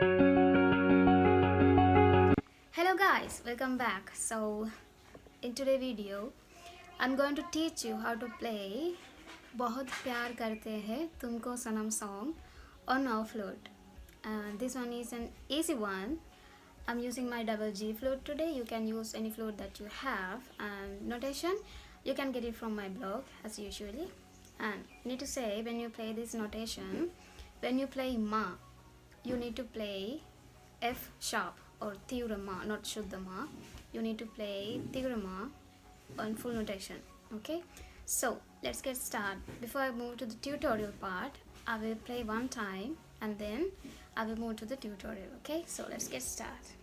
Hello guys, welcome back. So in today's video I'm going to teach you how to play बहुत प्यार करते हैं तुमको सनम song on our flute. And this one is an easy one. I'm using my double G flute today. You can use any flute that you have, and notation you can get it from my blog as usually. And you need to say when you play this notation, when you play ma, you need to play F sharp or tigre ma, not shuddha ma. You need to play tigre ma on full notation. Okay, so let's get started. Before I move to the tutorial part, I will play one time and then I will move to the tutorial. Okay, so let's get started.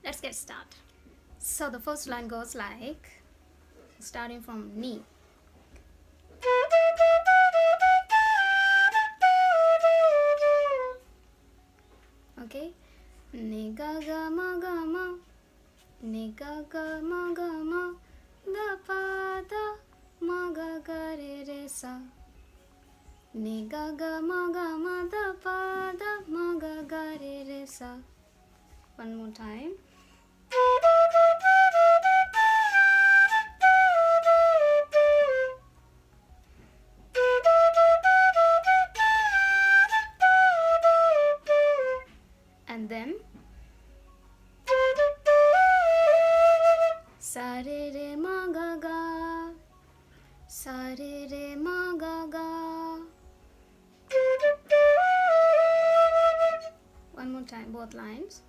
Let's get started. So the first line goes like, starting from ni. Okay, ni ga ga ma ga ma, ni ga ga ma ga ma, da pa da ma ga ga re re sa, ni ga ga ma da pa da ma ga re re sa. One more time. And then sa re re ma ga ga, sa re re ma ga ga. One more time, both lines.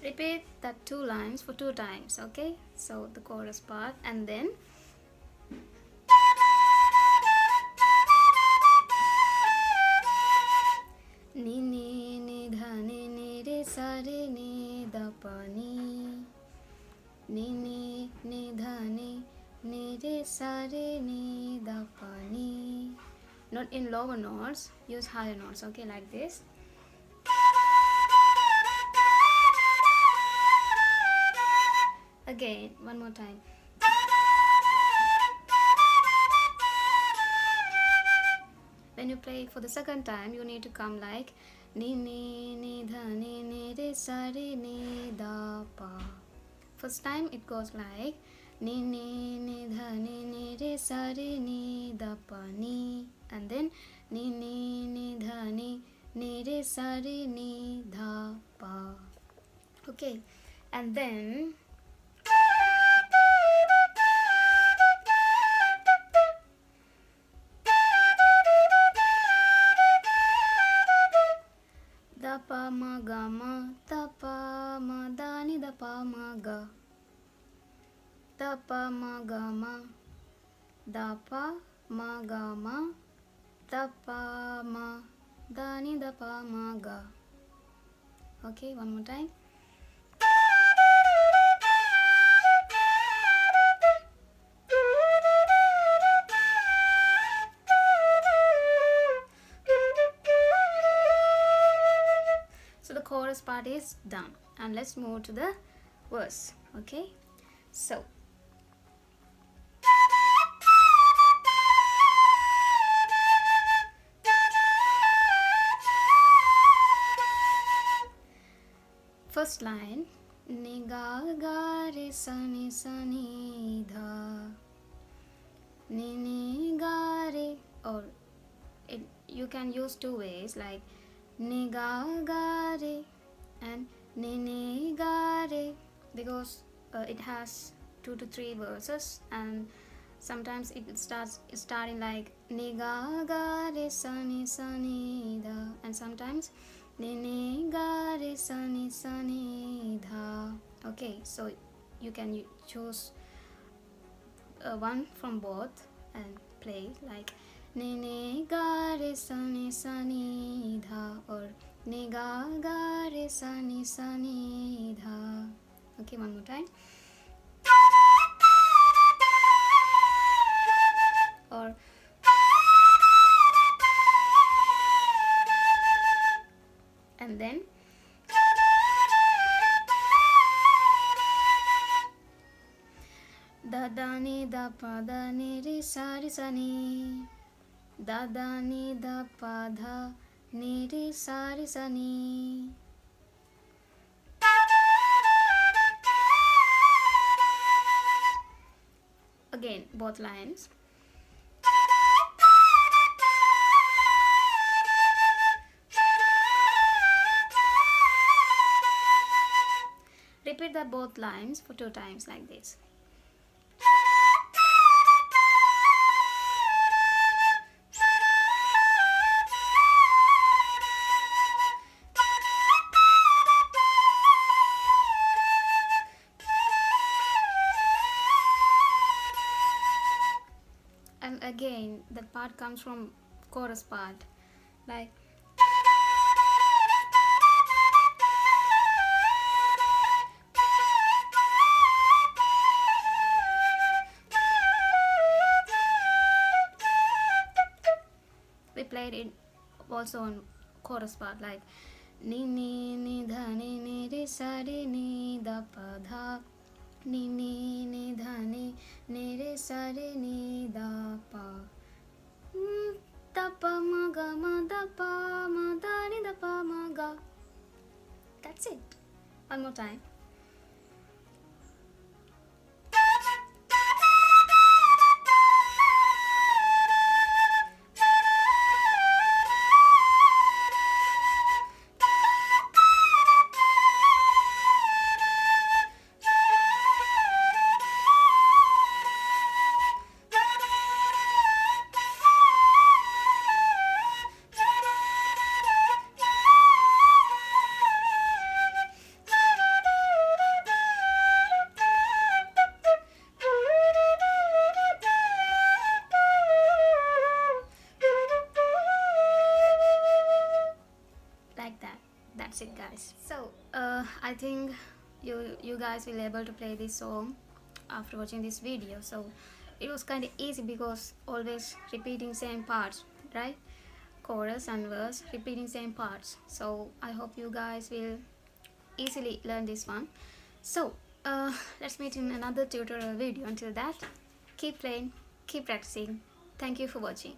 Repeat that two lines for 2 times, okay? So the chorus part, and then ni ni ni dha ni re sa re ni da pa ni ni dha ni re sa re ni da pa ni. Not in lower notes, use higher notes, okay, like this. Again, one more time. When you play it for the second time, you need to come like ni ni dha ni re sa re ni da pa. First time it goes like ni dha ni re sa re ni da pa ni, and then ni dha ni re sa re ni dha pa. Okay, and then da pa ma ga ma, da pa ma da ni da pa ma ga, da pa ma ga ma, da pa ma ga ma, da pa ma da ni da pa ma ga. Okay, one more time. part is done, and let's move to the verse. Okay, so first line, ni ga ga re sa ni dha, ni ga re, or you can use two ways, like ni ga ga re and ni ga re, because it has 2 to 3 verses, and sometimes it starting like ni ga ga re sa ni dha, and sometimes ni ga re sa ni dha. Okay, so you can choose one from both and play like ni ga re sa ni dha, or ni ga ga re sa ni dha. Okay, one more time. Or and then da da ni da pa da ni re sa ni, da da ni da pa dha ni re sa ni. Again, both lines. Repeat the both lines for 2 times like this. And again, that part comes from chorus part, like we played it also on chorus part, like ni dha ni re sa ni da pa dha ni dha ni re sa ni da pa da pa ma da pa ma da ni da pa ma ga. That's it. One more time. That's it, guys. So I think you guys will be able to play this song after watching this video. So it was kind of easy because always repeating same parts, right? Chorus and verse repeating same parts. So I hope you guys will easily learn this one. So let's meet in another tutorial video. Until that, keep playing, keep practicing. Thank you for watching.